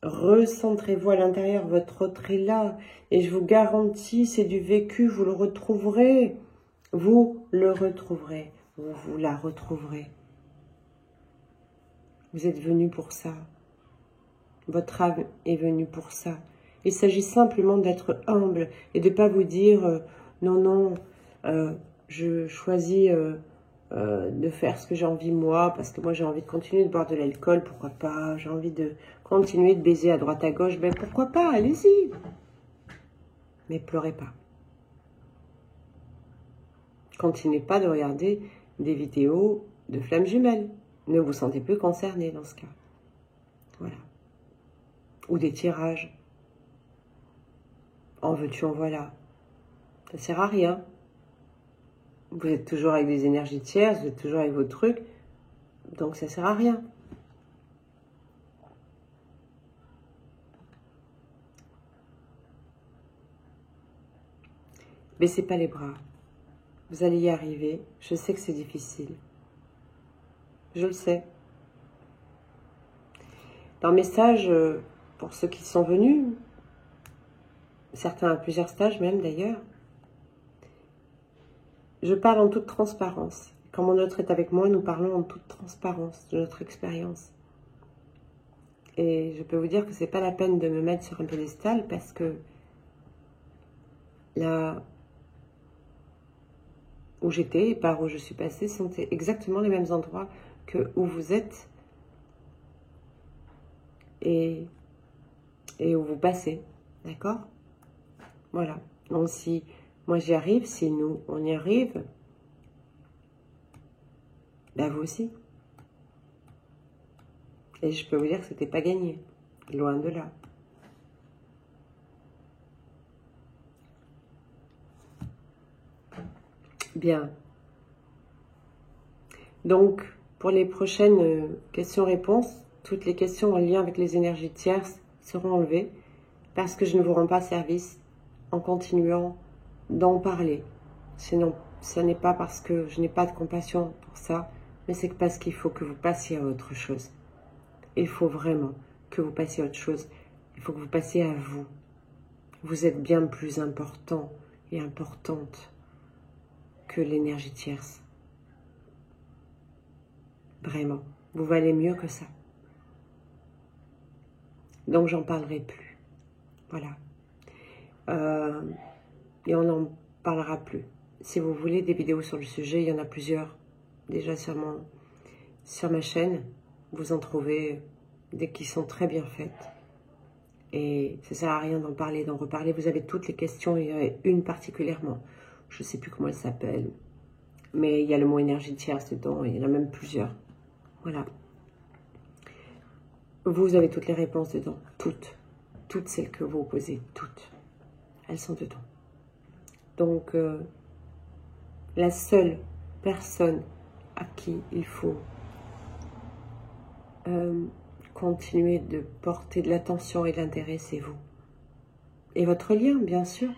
Recentrez-vous à l'intérieur, votre autre est là. Et je vous garantis, c'est du vécu, vous le retrouverez. Vous le retrouverez. Vous la retrouverez. Vous êtes venu pour ça. Votre âme est venue pour ça. Il s'agit simplement d'être humble et de ne pas vous dire non, non, je choisis de faire ce que j'ai envie moi, parce que moi j'ai envie de continuer de boire de l'alcool, pourquoi pas, j'ai envie de continuer de baiser à droite à gauche, ben pourquoi pas, allez-y. Mais pleurez pas. Continuez pas de regarder des vidéos de flammes jumelles. Ne vous sentez plus concerné dans ce cas. Voilà. Ou des tirages. En veux-tu, en voilà. Ça sert à rien. Vous êtes toujours avec des énergies tierces, vous êtes toujours avec vos trucs. Donc ça sert à rien. Baissez pas les bras. Vous allez y arriver. Je sais que c'est difficile. Je le sais. Dans le message, pour ceux qui sont venus, certains à plusieurs stages même d'ailleurs. Je parle en toute transparence. Quand mon autre est avec moi, nous parlons en toute transparence de notre expérience. Et je peux vous dire que c'est pas la peine de me mettre sur un pédestal parce que là où j'étais et par où je suis passée sont exactement les mêmes endroits que où vous êtes et où vous passez. D'accord? Voilà. Donc si moi j'y arrive, si nous on y arrive, ben vous aussi. Et je peux vous dire que c'était pas gagné. Loin de là. Bien. Donc, pour les prochaines questions-réponses, toutes les questions en lien avec les énergies tierces seront enlevées parce que je ne vous rends pas service en continuant d'en parler. Sinon, ce n'est pas parce que je n'ai pas de compassion pour ça, mais c'est parce qu'il faut que vous passiez à autre chose. Il faut vraiment que vous passiez à autre chose. Il faut que vous passiez à vous. Vous êtes bien plus important et importante que l'énergie tierce. Vraiment, vous valez mieux que ça. Donc, j'en parlerai plus. Voilà. Et on n'en parlera plus. Si vous voulez des vidéos sur le sujet, il y en a plusieurs déjà sur ma chaîne. Vous en trouvez des qui sont très bien faites. Et ça ne sert à rien d'en parler, d'en reparler. Vous avez toutes les questions, il y en a une particulièrement. Je ne sais plus comment elle s'appelle. Mais il y a le mot énergie tierce dedans, et il y en a même plusieurs. Voilà. Vous avez toutes les réponses dedans. Toutes. Toutes celles que vous posez. Toutes. Elles sont dedans. Donc, la seule personne à qui il faut continuer de porter de l'attention et de l'intérêt, c'est vous. Et votre lien, bien sûr.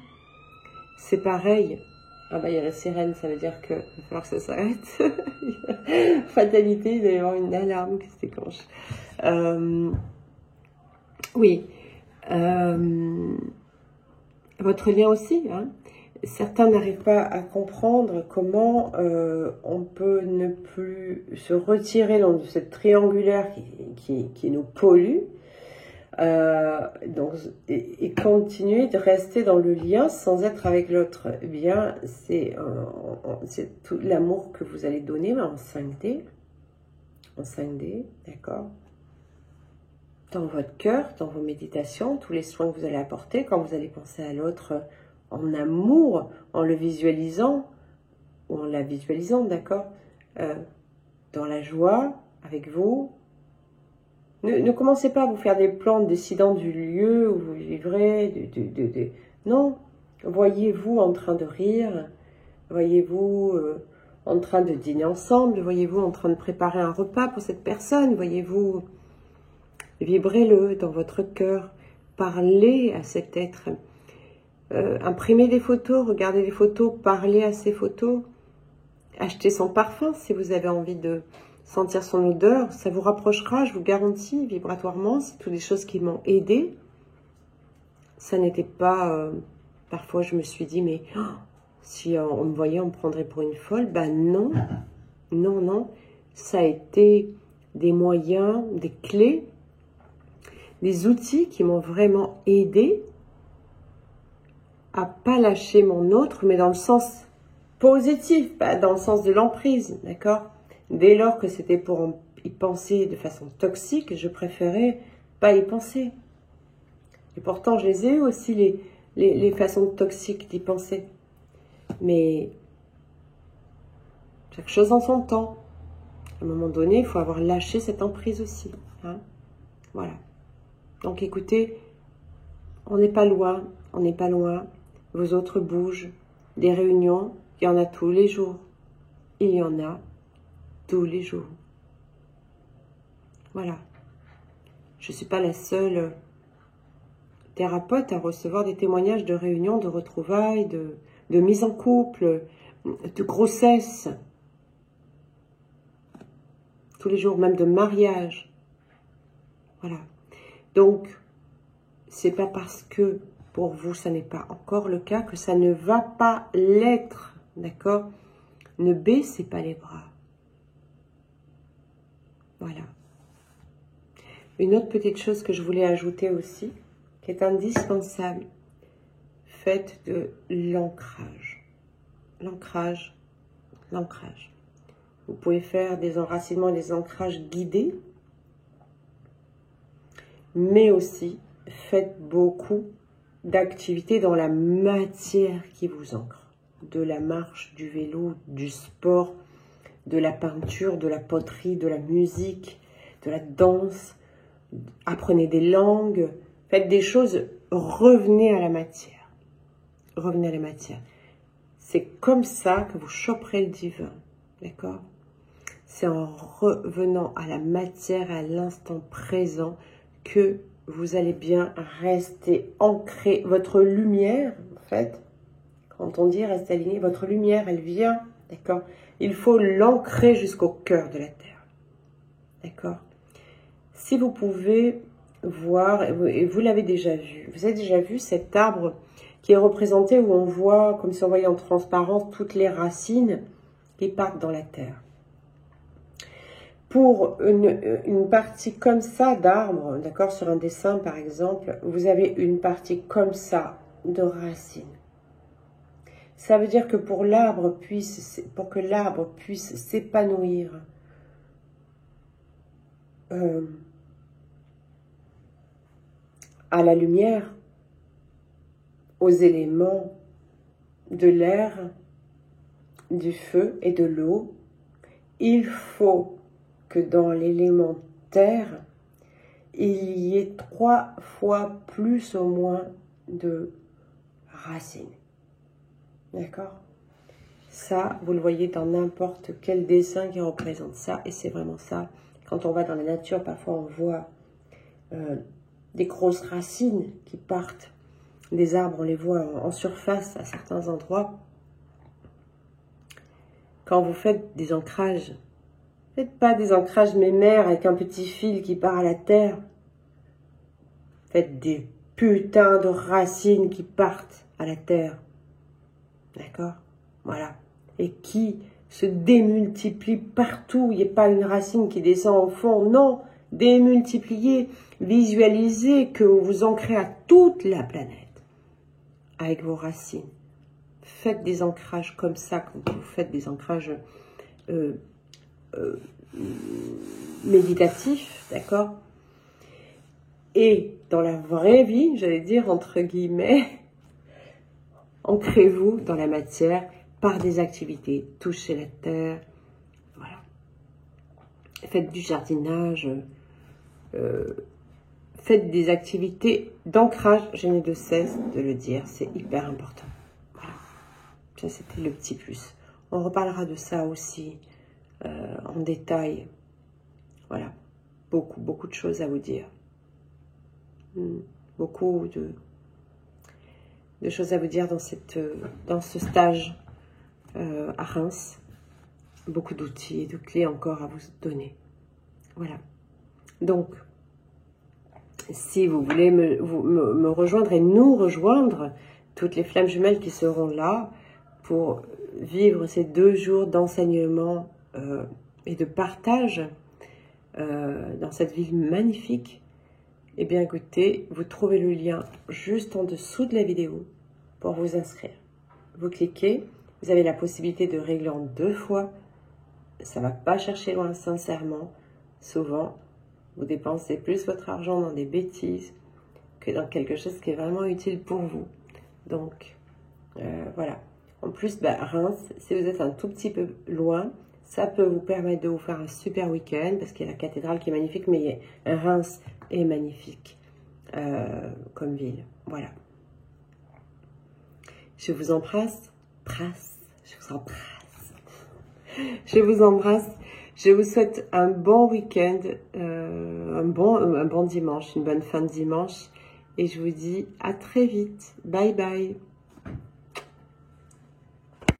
C'est pareil. Ah bah il y a la sirène, ça veut dire qu'il va falloir que ça s'arrête. Fatalité, il va y avoir une alarme qui se déclenche. Oui. Votre lien aussi, hein. Certains n'arrivent pas à comprendre comment on peut ne plus se retirer dans cette triangulaire qui nous pollue donc, et continuer de rester dans le lien sans être avec l'autre. Eh bien, c'est tout l'amour que vous allez donner en 5D. En 5D, d'accord? Dans votre cœur, dans vos méditations, tous les soins que vous allez apporter, quand vous allez penser à l'autre en amour, en le visualisant, ou en la visualisant, d'accord, dans la joie, avec vous. Ne commencez pas à vous faire des plans décidant du lieu où vous vivrez, non, voyez-vous en train de rire, voyez-vous en train de dîner ensemble, voyez-vous en train de préparer un repas pour cette personne, voyez-vous, vibrez-le dans votre cœur, parlez à cet être. Imprimez des photos, regardez des photos, parlez à ces photos. Achetez son parfum si vous avez envie de sentir son odeur. Ça vous rapprochera, je vous garantis, vibratoirement. C'est toutes des choses qui m'ont aidé. Ça n'était pas... parfois, je me suis dit, mais oh, si on me voyait, on me prendrait pour une folle. Ben non, non, non. Ça a été des moyens, des clés, des outils qui m'ont vraiment aidé à pas lâcher mon autre, mais dans le sens positif, pas dans le sens de l'emprise, d'accord? Dès lors que c'était pour y penser de façon toxique, je préférais pas y penser. Et pourtant, je les ai eu aussi, les façons toxiques d'y penser. Mais chaque chose en son temps. À un moment donné, il faut avoir lâché cette emprise aussi. Hein, voilà. Donc écoutez, on n'est pas loin, on n'est pas loin. Vos autres bougent. Des réunions, il y en a tous les jours. Il y en a tous les jours. Voilà. Je ne suis pas la seule thérapeute à recevoir des témoignages de réunions, de retrouvailles, de mise en couple, de grossesse. Tous les jours, même de mariage. Voilà. Donc, c'est pas parce que pour vous, ça n'est pas encore le cas, que ça ne va pas l'être, d'accord? Ne baissez pas les bras. Voilà. Une autre petite chose que je voulais ajouter aussi, qui est indispensable, faites de l'ancrage. L'ancrage, l'ancrage. Vous pouvez faire des enracinements et des ancrages guidés, mais aussi faites beaucoup d'activités dans la matière qui vous ancre. De la marche, du vélo, du sport, de la peinture, de la poterie, de la musique, de la danse. Apprenez des langues, faites des choses, revenez à la matière. Revenez à la matière. C'est comme ça que vous choperez le divin, d'accord? C'est en revenant à la matière, à l'instant présent, que vous allez bien rester ancré. Votre lumière, en fait, quand on dit rester aligné, votre lumière, elle vient, d'accord? Il faut l'ancrer jusqu'au cœur de la terre, d'accord? Si vous pouvez voir, et vous l'avez déjà vu, vous avez déjà vu cet arbre qui est représenté où on voit, comme si on voyait en transparence, toutes les racines qui partent dans la terre. Pour une partie comme ça d'arbre, d'accord, sur un dessin par exemple, vous avez une partie comme ça de racines. Ça veut dire que pour que l'arbre puisse s'épanouir, à la lumière, aux éléments de l'air, du feu et de l'eau, il faut que dans l'élément terre, il y ait 3 fois plus au moins de racines. D'accord? Ça, vous le voyez dans n'importe quel dessin qui représente ça, et c'est vraiment ça. Quand on va dans la nature, parfois on voit des grosses racines qui partent des arbres, on les voit en surface à certains endroits. Quand vous faites des ancrages, faites pas des ancrages mémères avec un petit fil qui part à la terre. Faites des putains de racines qui partent à la terre. D'accord? Voilà. Et qui se démultiplient partout. Il n'y a pas une racine qui descend au fond. Non, démultipliez. Visualisez que vous vous ancrez à toute la planète avec vos racines. Faites des ancrages comme ça quand vous faites des ancrages méditatifs, d'accord? Et dans la vraie vie, j'allais dire entre guillemets, ancrez-vous dans la matière par des activités. Touchez la terre, voilà. Faites du jardinage, faites des activités d'ancrage, je n'ai de cesse de le dire, c'est hyper important. Voilà. Ça, c'était le petit plus. On reparlera de ça aussi en détail. Voilà. Beaucoup de choses à vous dire. Beaucoup de choses à vous dire dans ce stage à Reims. Beaucoup d'outils et de clés encore à vous donner. Voilà. Donc, si vous voulez me rejoindre et nous rejoindre, toutes les flammes jumelles qui seront là pour vivre ces 2 jours d'enseignement et de partage dans cette ville magnifique, eh bien écoutez, vous trouvez le lien juste en dessous de la vidéo pour vous inscrire. Vous cliquez, vous avez la possibilité de régler en 2 fois. Ça ne va pas chercher loin, sincèrement. Souvent, vous dépensez plus votre argent dans des bêtises que dans quelque chose qui est vraiment utile pour vous. Donc, voilà. En plus, Reims, si vous êtes un tout petit peu loin, ça peut vous permettre de vous faire un super week-end, parce qu'il y a la cathédrale qui est magnifique, mais Reims est magnifique comme ville. Voilà. Je vous embrasse. Je vous embrasse. Je vous souhaite un bon week-end, un bon dimanche, une bonne fin de dimanche. Et je vous dis à très vite. Bye bye.